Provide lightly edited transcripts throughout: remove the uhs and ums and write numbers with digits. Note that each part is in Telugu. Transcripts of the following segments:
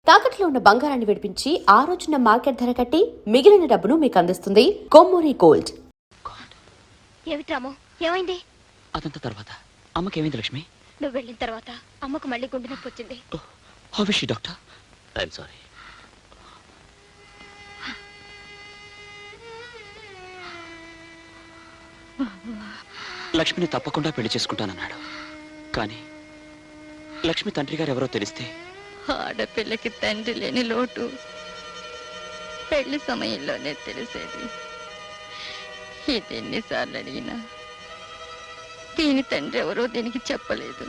తాకట్లో ఉన్న బంగారాన్ని విడిపించి ఆ రోజున మార్కెట్ ధర కట్టి మిగిలిన డబ్బును మీకు అందిస్తుంది కొమ్మూరి గోల్డ్. ఏమిట్రామో ఏమైంది? అదంతా తర్వాత అమ్మకేమైంది లక్ష్మి? నువ్వు వెళ్ళిన తర్వాత అమ్మకు మళ్ళీ గుండె నొప్పి వచ్చింది. How is she doctor? I'm sorry. లక్ష్మిని తప్పకుండా పెళ్లి చేసుకుంటానన్నాడు. కానీ లక్ష్మి తండ్రి గారు ఎవరో తెలిస్తే ఆడపిల్లకి తండ్రి లేని లోటు పెళ్లి సమయంలోనే తెలిసేది. ఇది ఎన్నిసార్లు అడిగినా దీని తండ్రి ఎవరో దీనికి చెప్పలేదు.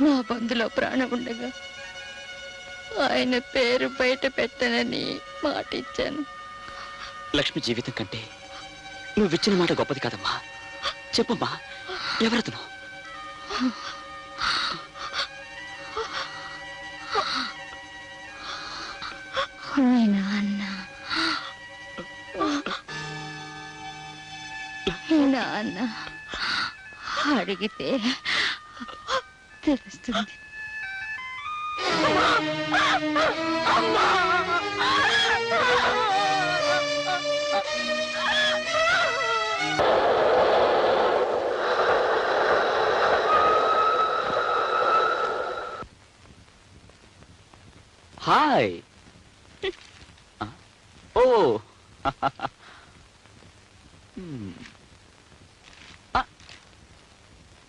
నా బంధులో ప్రాణం ఉండగా ఆయన పేరు బయట పెట్టనని మాట ఇచ్చాను. లక్ష్మి జీవితం కంటే నువ్విచ్చిన మాట గొప్పది కాదమ్మా. చెప్పమ్మా, ఎవరతను? నాన్న అడిగితే తెలుస్తుంది. హాయ్. ఓ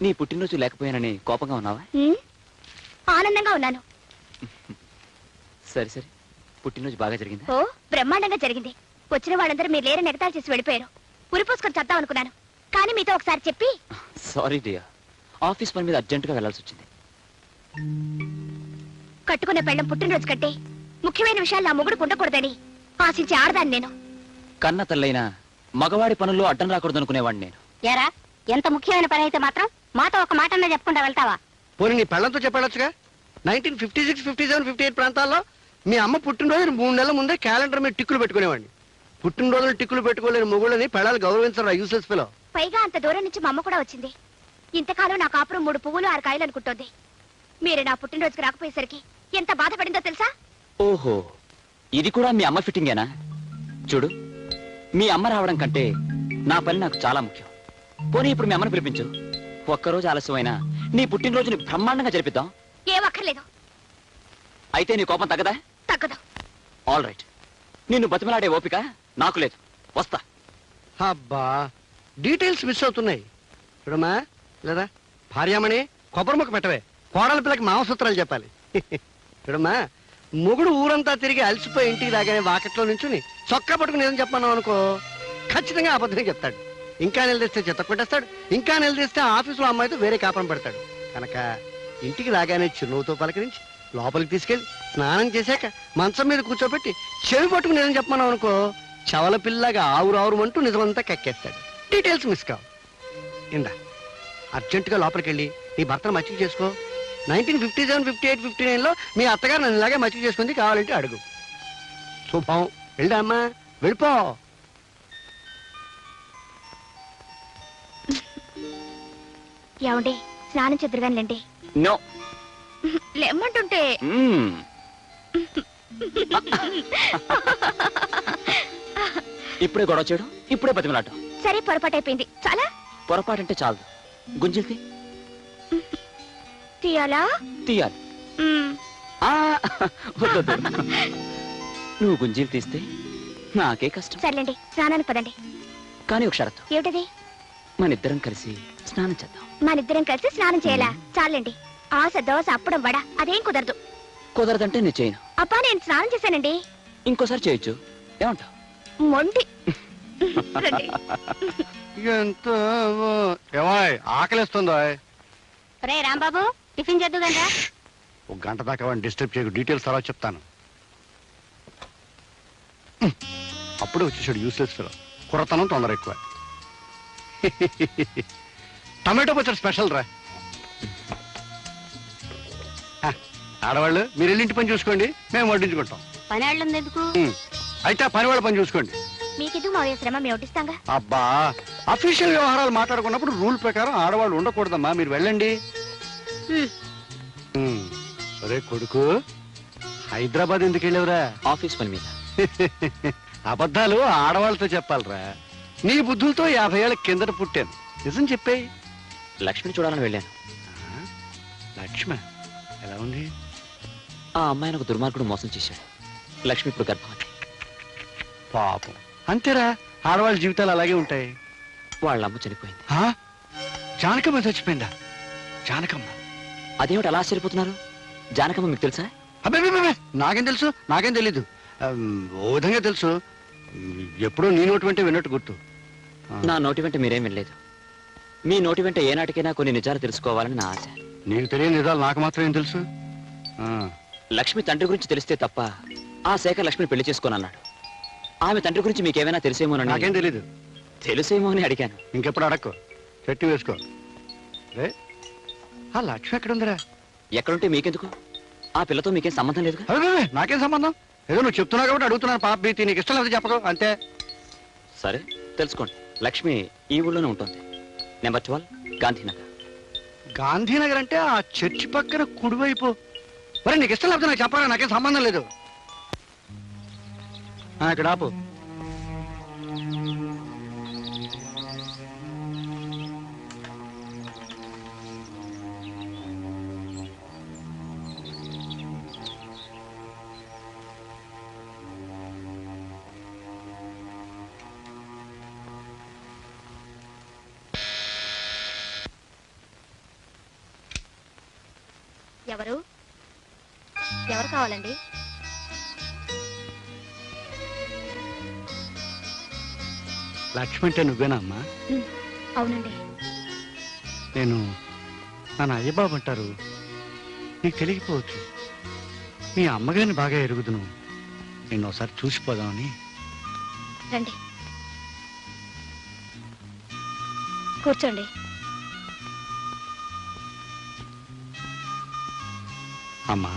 నీ పుట్టినరోజు లేకపోయానని కోపంగా ఉన్నావా? ఆనందంగా ఉన్నాను. సరే సరే, పుట్టినరోజు బాగా జరిగింది? ఓ బ్రహ్మాండంగా జరిగింది. వచ్చిన వాళ్ళందరూ మీరు లేరని ఎగతాళి చేసి వెళ్ళిపోయారు. ఉరిపోసుకొని చద్దాం అనుకున్నాను, కానీ మీతో ఒకసారి చెప్పి. సారీ డియర్, ఆఫీస్ పని మీద అర్జెంటుగా వెళ్లాల్సి వచ్చింది. కట్టుకున్న పెళ్ళం పుట్టినరోజు కంటే ముఖ్యమైన విషయాలు నా మొగుడు ఉండకూడదని ఆశించి ఆడదాన్ని నేను. కన్న తల్లైనా మగవాడి పనుల్లో అడ్డం రాకూడదు అనుకునేవాడిని నేను. యారా, ఎంత ముఖ్యమైన పని అయితే మాత్రం మాతో ఒక మాట అన్నా చెప్పకుండా వెళ్తావా? పోనీ నీ పెళ్ళంతో చెప్పాడొచ్చుగా. 1956, 57, 58 ప్రాంతాల్లో మీ అమ్మ పుట్టినరోజు 3 నెలల ముందే క్యాలెండర్ మీద టిక్కులు పెట్టుకునేవాడిని. పుట్టినరోజులు టిక్కులు పెట్టుకోలేని మొగుళ్ళని పెళ్ళాలు గౌరవించరా యూస్లెస్ ఫెలో. పైగా అంత దూరం నుంచి మా అమ్మ కూడా వచ్చింది. ఇంతకాలం నా కాపురం 3 పువ్వులు 6 కాయలు అనుకుంటోంది. మీరు నా పుట్టినరోజుకి రాకపోయేసరికి ఎంత బాధపడిందో తెలుసా? ఓహో, ఇది కూడా మీ అమ్మ ఫిట్టింగేనా? చూడు, మీ అమ్మ రావడం కంటే నా పని నాకు చాలా ముఖ్యం. పోనీ ఇప్పుడు మీ అమ్మని పిలిపించు. ఒక్కరోజు ఆలస్యమైనా నీ పుట్టినరోజుని బ్రహ్మాండంగా జరిపిద్దాం. ఏం అక్కర్లేదు. అయితే నీ కోపం తగ్గదా? తగ్గదు. ఆల్ రైట్, నిన్ను బతిమలాడే ఓపిక నాకు లేదు. వస్తా. అబ్బా, డీటెయిల్స్ మిస్ అవుతున్నాయి. చూడమ్మా, లేదా భార్యామణి కొబ్బరి ముక్క పెట్టవే. కోడల పిల్లకి మాంసూత్రాలు చెప్పాలి. చూడమ్మా, మొగుడు ఊరంతా తిరిగి అలసిపోయి ఇంటికి రాగానే వాకెట్లో నుంచుని చొక్కా పట్టుకుని ఏదని చెప్పన్నావు అనుకో, ఖచ్చితంగా అబద్ధం చెప్తాడు. ఇంకా నిలదీస్తే చెత్త కొట్టేస్తాడు. ఇంకా నిలదీస్తే ఆఫీసులో అమ్మాయితో వేరే కాపురం పెడతాడు. కనుక ఇంటికి రాగానే చిరునవ్వుతో పలకరించి లోపలికి తీసుకెళ్లి స్నానం చేశాక మంచం మీద కూర్చోబెట్టి చెవి పట్టుకుని ఏదని చెప్పన్నావు అనుకో, చవల పిల్లగా ఆవురావురు అంటూ నిజమంతా కక్కేస్తాడు. డీటెయిల్స్ మిస్ కావు. ఇందా అర్జెంటుగా లోపలికి వెళ్ళి నీ భర్తను మచ్చిక చేసుకో. 1957, 58, 59లో మీ అత్తగారు నన్ను ఇలాగే మచ్చిక చేసుకుంది, కావాలంటే అడుగు. శుభం. వెళ్ళా అమ్మా, వెళ్ళిపో. ఏమండి, స్నానం చెదురుగానిలేండి. నో, లెమ్మంటుంటే. ఇప్పుడే గొడవ చేయడం, ఇప్పుడే బతిమలాటం. సరే, పొరపాటు అయిపోయింది. చాలా పొరపాటంటే చాలదు. గుంజిల్ తీయాలా? తీయాలి. వద్దు, నువ్వు గుంజీలు తీస్తే నాకే కష్టం. సర్లేండి, స్నానానికి పదండి. కానీ ఒక షరతు. ఏమిటది? మనిద్దరం కలిసి స్నానం చేద్దాం. మనిద్దరం కలిసి స్నానం చేయాలా? చాలండి. ఆశ, దోశ, అప్పడం, వడ అదేం కుదరదు. కుదరదంటే నేను చేయను. అబ్బా, నేను స్నానం చేశానండి. ఇంకోసారి చేయొచ్చు, ఏమంటావు? మొండి. ఎంతో ఆకలిస్తుందో. రే రాంబాబు, టిఫిన్ చేద్దు కదా. ఒక గంట దాకా వాడిని డిస్టర్బ్ చేయకు. డీటెయిల్స్ తర్వాత చెప్తాను. అప్పుడే వచ్చేసాడు యూస్లెస్ ఫెలో. కుర్రతనం తొందర ఎక్కువ. టమాటో పచ్చడి స్పెషల్ రా. ఆడవాళ్ళు మీరు వెళ్ళింటి పని చూసుకోండి, మేము వడ్డించుకుంటాం. పని వాళ్ళు ఎందుకు? అయితే ఆ పని వాళ్ళ పని చూసుకోండి. మీకెందుకు మా శ్రమ, మేము వడ్డిస్తాంగా. అబ్బా, అఫీషియల్ వ్యవహారాలు మాట్లాడుకున్నప్పుడు రూల్ ప్రకారం ఆడవాళ్ళు ఉండకూడదమ్మా. మీరు వెళ్ళండి. ఒరే కొడుకు, హైదరాబాద్ ఎందుకు వెళ్ళావురా? ఆఫీస్ పని మీద. అబద్ధాలు ఆడవాళ్ళతో చెప్పాలరా. నీ బుద్ధులతో 50 ఏళ్ళ కిందట పుట్టాను. నిజం చెప్పేయి. లక్ష్మిని చూడాలని వెళ్ళాను. లక్ష్మ ఎలా ఉంది? ఆ అమ్మాయిని ఒక దుర్మార్గుడు మోసం చేశాడు. లక్ష్మి ఇప్పుడు గర్భవతి. పాపం. అంతేరా, ఆడవాళ్ళ జీవితాలు అలాగే ఉంటాయి. వాళ్ళ అమ్మ చనిపోయింది. ఆ? జానకమ్మ చచ్చిపోయిందా? జానకమ్మ? అదేమిటి అలా ఆశ్చర్యపోతున్నారు? జానకమ్మ మీకు తెలుసా? అబ్బే, నాకేం తెలుసు? నాకేం తెలీదు. ఓ విధంగా తెలుసు. ఎప్పుడో నీ నోటి వెంటే విన్నట్టు గుర్తు. నా నోటి వెంట మీరేం వినలేదు. మీ నోటి వెంట ఏనాటికైనా కొన్ని నిజాలు తెలుసుకోవాలని నా ఆశ. నీకు తెలియని నిజాలు నాకు మాత్రం ఏం తెలుసు? లక్ష్మి తండ్రి గురించి తెలిస్తే తప్ప ఆ శేఖర్ లక్ష్మిని పెళ్లి చేసుకోనన్నాడు. ఆమె తండ్రి గురించి మీకేమైనా తెలిసేమోనని. నాకేం తెలీదు. తెలుసేమో అని అడిగాను. ఇంకెప్పుడు అడక్కో, చెట్టు వేసుకో. రే, ఆ లక్ష్మి ఎక్కడుందిరా? ఎక్కడుంటే మీకెందుకు? ఆ పిల్లతో మీకేం సంబంధం లేదుగా. అదే నాకేం సంబంధం? ఏదో నువ్వు చెప్తున్నావు కాబట్టి అడుగుతున్నాను. పాప భీతి, నీకు ఇష్టం లేదు చెప్పదు అంతే. సరే తెలుసుకోండి. లక్ష్మి ఈ ఊళ్ళోనే ఉంటుంది. నెంబర్ 12 గాంధీనగర్. గాంధీనగర్ అంటే ఆ చర్చి పక్కన కుడివైపు. మరి నీకు ఇష్టం లేకపోతే నాకు చెప్పాలా? నాకేం సంబంధం లేదు. ఇక్కడ ఆపు. ఎవరు ఎవరు కావాలండి? లక్ష్మి అంటే నువ్వేనా అమ్మా? అవునండి. నేను నన్ను అయ్యబాబు అంటారు. నీకు తెలియకపోవచ్చు. మీ అమ్మగారిని బాగా ఎరుగుదును. నేను ఒకసారి చూసిపోదామని. రండి కూర్చోండి. అమ్మా,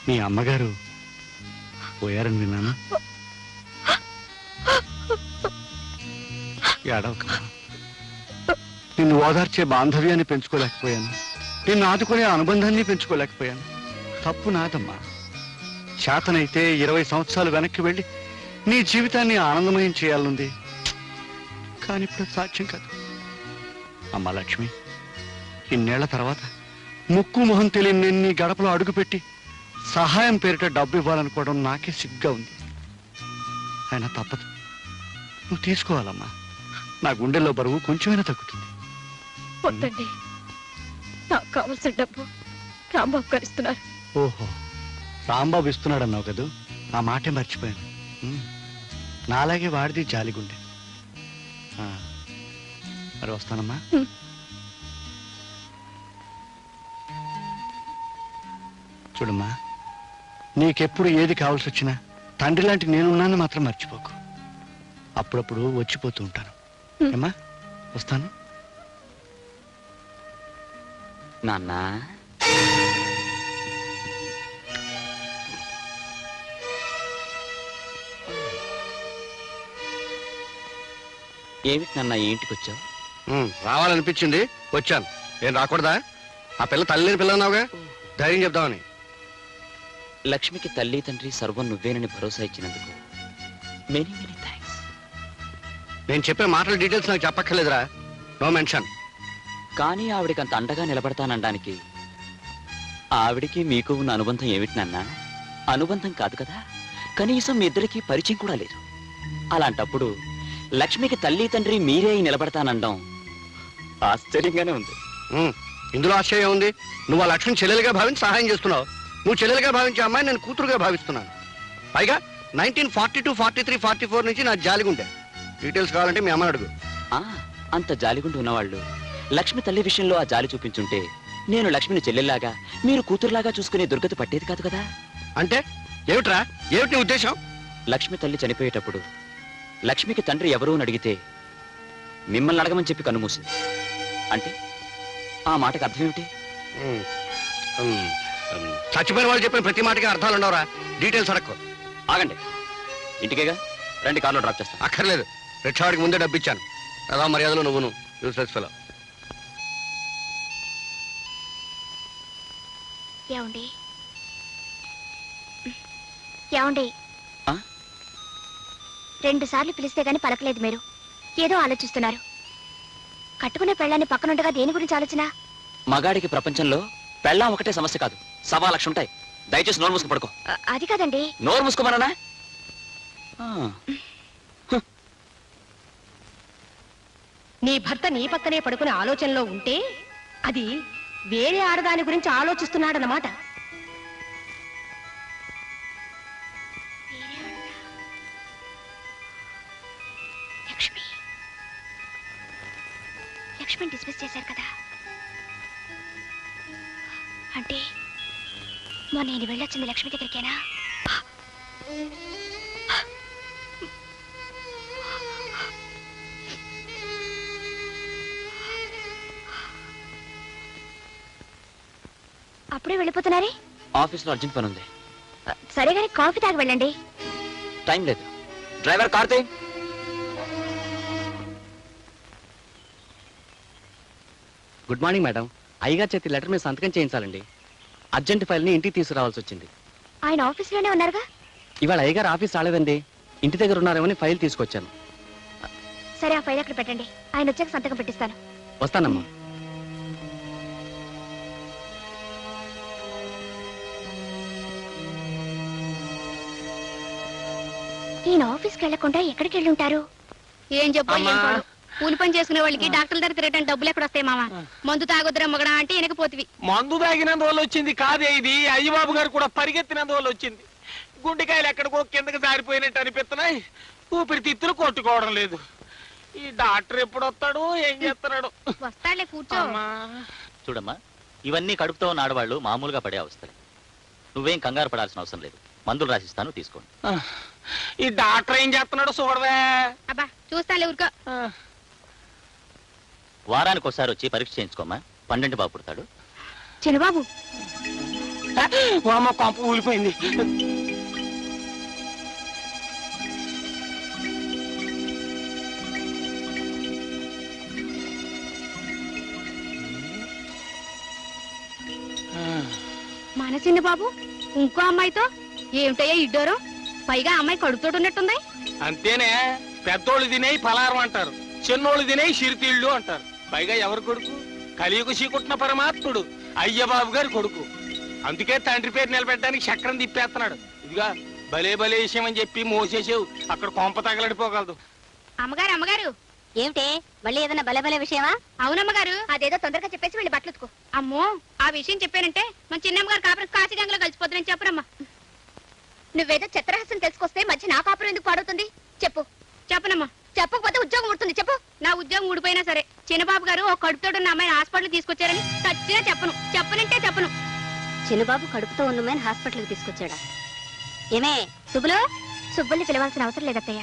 మీ అమ్మగారు పోయారని విన్నాను. ఏడవకమ్మా. నిన్ను ఓదార్చే బాంధవ్యాన్ని పెంచుకోలేకపోయాను. నిన్ను ఆదుకునే అనుబంధాన్ని పెంచుకోలేకపోయాను. తప్పు నాదమ్మా. చేతనైతే 20 సంవత్సరాలు వెనక్కి వెళ్ళి నీ జీవితాన్ని ఆనందమయం చేయాలనుంది. కానీ ఇప్పుడు సాధ్యం కాదు. అమ్మా లక్ష్మి, ఇన్నేళ్ల తర్వాత ముక్కు మొహం తెలియని నేను నీ గడపలో అడుగుపెట్టి సహాయం పేరిట డబ్బు ఇవ్వాలనుకోవడం నాకే సిగ్గా ఉంది. అయినా తప్పదు. నువ్వు తీసుకోవాలమ్మా. నా గుండెల్లో బరువు కొంచెమైనా తగ్గుతుంది. వద్దండి, నాకు కావాల్సిన డబ్బు రాంబాబు గారు ఇస్తున్నారు. ఓహో, రాంబాబు ఇస్తున్నాడు అన్నావు కదూ, ఆ మాటే మర్చిపోయాను. నాలాగే వాడిది జాలిగుండె. మరి వస్తానమ్మా. చూడమ్మా, నీకెప్పుడు ఏది కావాల్సి వచ్చినా తండ్రి లాంటి నేనున్నాను మాత్రం మర్చిపోకు. అప్పుడప్పుడు వచ్చిపోతూ ఉంటాను. ఏమ్మా, వస్తాను. నాన్న, ఏమిటి నాన్న ఈ ఇంటికి వచ్చావు? రావాలనిపించింది, వచ్చాను. ఏం రాకూడదా? ఆ పిల్ల తల్లి లేని పిల్ల అన్నావుగా, ధైర్యం చెప్దామని. లక్ష్మికి తల్లి తండ్రి సర్వం నువ్వేనని భరోసా ఇచ్చినందుకు మెనీ మెనీ థ్యాంక్స్. నేను చెప్పే మాటల డీటెయిల్స్ నాకు చెప్పక్కర్లేదురా, నో మెన్షన్. కానీ ఆవిడికి అంత అండగా నిలబడతానడానికి ఆవిడికి మీకు ఉన్న అనుబంధం ఏమిటి నాన్న? అనుబంధం కాదు కదా, కనీసం మీ ఇద్దరికి పరిచయం కూడా లేదు. అలాంటప్పుడు లక్ష్మికి తల్లి తండ్రి మీరే నిలబడతానండం ఆశ్చర్యంగానే ఉంది. ఇందులో ఆశ్చర్యం ఉంది? నువ్వు ఆ లక్ష్మిని చెల్లెలుగా భావించి సహాయం చేస్తున్నావు. నువ్వు చెల్లెలుగా భావించే అమ్మాయి నేను కూతురుగా భావిస్తున్నాను. పైగా 1942, 43, 44 నుంచి నా జాలిగుండే. డీటెయిల్స్ కావాలంటే మీ అమ్మని అడుగు. అంత జాలిగుండి ఉన్నవాళ్ళు లక్ష్మి తల్లి విషయంలో ఆ జాలి చూపించుంటే నేను లక్ష్మిని చెల్లెల్లాగా మీరు కూతురులాగా చూసుకునే దుర్గతి పట్టేది కాదు కదా. అంటే ఏమిట్రా, ఏమిటి నీ ఉద్దేశం? లక్ష్మి తల్లి చనిపోయేటప్పుడు లక్ష్మికి తండ్రి ఎవరు అని అడిగితే మిమ్మల్ని అడగమని చెప్పి కన్నుమూసింది. అంటే ఆ మాటకి అర్థం ఏమిటి? చచ్చిపోయిన వాళ్ళు చెప్పిన ప్రతి మాటకి అర్థాలు ఉండవురా. డీటెయిల్స్ అడక్కు. ఆగండి, ఇంటికేగా రండి, కార్లో డ్రాప్ చేస్తాను. అక్కర్లేదు, రిక్షావాడికి ముందే డబ్బిచ్చాను. అదా మర్యాదలో నువ్వును యూస్లెస్ ఫెలో. ఏమండి ఏమండి ఆ? 2 సార్లు పిలిస్తే గాని పలకలేదు మీరు. ఏదో ఆలోచిస్తున్నారు. కట్టుకునే పెళ్ళాన్ని పక్కనుండగా దేని గురించి ఆలోచన? మగాడికి ప్రపంచంలో పెళ్ళాం ఒకటే సమస్య కాదు, 1,000,000 ఉంటాయి. దయచేసి నోరు మూసుకు పడుకో. అది కాదండి. నోరు మూసుకోమన్నా. నీ భర్త నీ పక్కనే పడుకునే ఆలోచనలో ఉంటే అది వేరే ఆడదాని గురించి ఆలోచిస్తున్నాడన్నమాట. లక్ష్మి లక్ష్మిని డిస్మిస్ చేశారు కదా. అంటే మొన్న నేను వెళ్ళొచ్చింది లక్ష్మి దగ్గరికేనా? అప్పుడే వెళ్ళిపోతున్నారే? ఆఫీస్లో అర్జెంట్ పని ఉంది. సరే గాని కాఫీ తాగి వెళ్ళండి. టైం లేదు. Driver Karthi. Good morning madam. అయ్యగారి చేతి లెటర్ మీద సంతకం చేయించాలండి. అర్జెంట్ ఫైల్ని ఇంటికి తీసుకురావాల్సి వచ్చింది. ఆయన ఆఫీస్లోనే ఉన్నారుగా. ఇవాళ అయ్యగారు ఆఫీస్ రాలేదండి. ఇంటి దగ్గర ఉన్నారేమని ఫైల్ తీసుకొచ్చాను. సరే, ఆ ఫైల్ అక్కడ పెట్టండి. ఆయన వచ్చాక సంతకం పెట్టిస్తాను. వస్తానమ్మా. ఈయన ఆఫీస్కి వెళ్లకుండా ఎక్కడికి వెళ్ళి ఉంటారు? ఏం చెప్పు, కూలి పని చేసుకునే వాళ్ళకి డాక్టర్ దగ్గర తిరగడానికి డబ్బులు ఎక్కడ వస్తాయి మామ? మందు తాగొద్దురా మగడా అంటే వెనకపోతివి. మందు తాగినందువల్ల వచ్చింది కాదే ఇది. అయ్యబాబు గారు కూడా పరిగెత్తినందువల్ల వచ్చింది. గుండెకాయలు ఎక్కడికో కిందకి జారిపోయినట్టు అనిపిస్తున్నాయి. ఊపిరితిత్తులు కొట్టుకోవడం లేదు. ఈ డాక్టర్ ఎప్పుడు వస్తాడు, ఏం చేస్తున్నాడు? వస్తాడులే, కూర్చో. చూడమ్మా, ఇవన్నీ కడుపుతో ఉన్న ఆడవాళ్ళు మామూలుగా పడే అవస్థలే. నువ్వేం కంగారు పడాల్సిన అవసరం లేదు. మందులు రాసిస్తాను, తీసుకోండి. ఈ డాక్టర్ ఏం చేస్తున్నాడు చూడవే. అబ్బా చూస్తాలే, ఊరుకో. వారానికి ఒకసారి వచ్చి పరీక్ష చేయించుకోమ్మా. 12 బాబు పుడతాడు. చిన్నబాబు, అమ్మ కొంప ఊలిపోయింది. మన చిన్న బాబు ఇంకో అమ్మాయితో ఏమిటయ్యా ఇడ్డోరం? పైగా అమ్మాయి కడుపుతోటి ఉన్నట్టుంది. అంతేనే, పెద్దోళ్ళు తినేయి పలారం అంటారు, చిన్నోళ్ళు తినేయి చిరుతిళ్ళు అంటారు. పైగా ఎవరు కొడుకు? కలియుగ శ్రీకుట్న పరమాత్ముడు అయ్యబాబు గారి కొడుకు. అందుకే తండ్రి పేరు నిలబెట్టడానికి చక్రం తిప్పేస్తున్నాడు. ఇదిగా భలే భలే విషయం అని చెప్పి మోసేసేవు, అక్కడ కొంప తగలడిపోగలదు. అమ్మగారు, అమ్మగారు. ఏమిటే మళ్ళీ ఏదైనా బలబల విషయమా? అవునమ్మగారు. అదేదో తొందరగా చెప్పేసి వెళ్ళి బట్టలు ఉతుకో. అమ్మో, ఆ విషయం చెప్పానంటే మన చిన్నమ్మగారు కాపురం కాశీగంగలో కలిసిపోతుందని చెప్పరమ్మా. నువ్వేదో చిత్రహాసం తెలుసుకొస్తే మధ్య నా కాపురం ఎందుకు పాడవుతుంది? చెప్పు. చెప్పనమ్మా. చెప్పకపోతే ఉద్యోగం ఉడుతుంది. చెప్పు. నా ఉద్యోగం ఊడిపోయినా సరే చిన్నబాబు గారు ఒక కడుపుతోటి ఉన్న అమ్మాయిని హాస్పిటల్ తీసుకొచ్చారని చచ్చినా చెప్పను. చెప్పనంటే చెప్పను. చిన్నబాబు కడుపుతో ఉన్నమని హాస్పిటల్కి తీసుకొచ్చాడా? ఏమే సుబ్బులు? సుబ్బుల్ని పిలవాల్సిన అవసరం లేదత్తయ్య.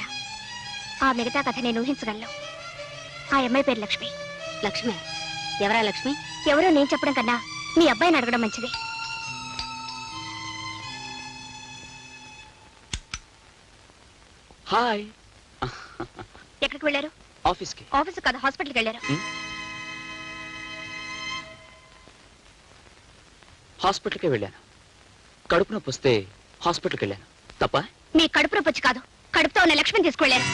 ఆ మిగతా కథ నేను ఊహించగలను. ఆ అమ్మాయి పేరు లక్ష్మి. లక్ష్మి? ఎవరా లక్ష్మి? ఎవరో నేను చెప్పడం కన్నా మీ అబ్బాయిని అడగడం మంచిది. హాయ్. ఎక్కడికి వెళ్ళారు? ఆఫీస్కి. ఆఫీస్ కాదు, హాస్పిటల్కి వెళ్ళారు. హాస్పిటల్కే వెళ్ళాను. కడుపు నొప్పి వస్తే హాస్పిటల్కి వెళ్ళాను. తప్ప? మీ కడుపు నొప్పి వచ్చి కాదు, కడుపుతో ఉన్న లక్ష్మిని తీసుకువెళ్ళారు.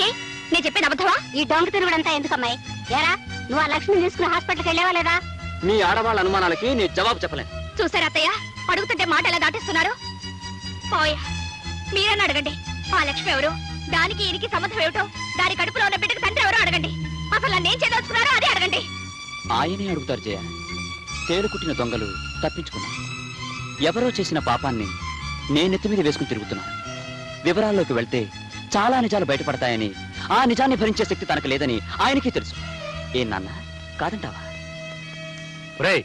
ఏ నేను చెప్పేది అబద్ధమా? ఈ డొంక తిరుగుడంతా ఎందుకమ్మాయి? ఏరా, నువ్వు ఆ లక్ష్మిని తీసుకుని హాస్పిటల్కి వెళ్ళావా లేదా? మీ ఆడవాళ్ళ అనుమానాలకి నేను జవాబు చెప్పలేను. చూసారా అత్తయ్య, అడుగుతుంటే మాట ఎలా దాటిస్తున్నారు? పోయా, మీరన్నా అడగండి. ఆ లక్ష్మి ఎవరు, దానికి ఈయనకి సంబంధం ఏమిటో, దాని కడుపులో ఉన్న బిడ్డకు తండ్రి ఎవరో అడగండి. అసలు నన్ను ఏం చేయదలుచుకున్నారో అదే అడగండి. ఆయనే అడుగుతారు జయ. తేలుకుట్టిన దొంగలు తప్పించుకున్నాను. ఎవరో చేసిన పాపాన్ని నేనెత్తి మీద వేసుకుని తిరుగుతున్నాను. వివరాల్లోకి వెళ్తే చాలా నిజాలు బయటపడతాయని, ఆ నిజాన్ని భరించే శక్తి తనకు లేదని ఆయనకి తెలుసు. ఏం నాన్న, కాదంటావా? రేయ్,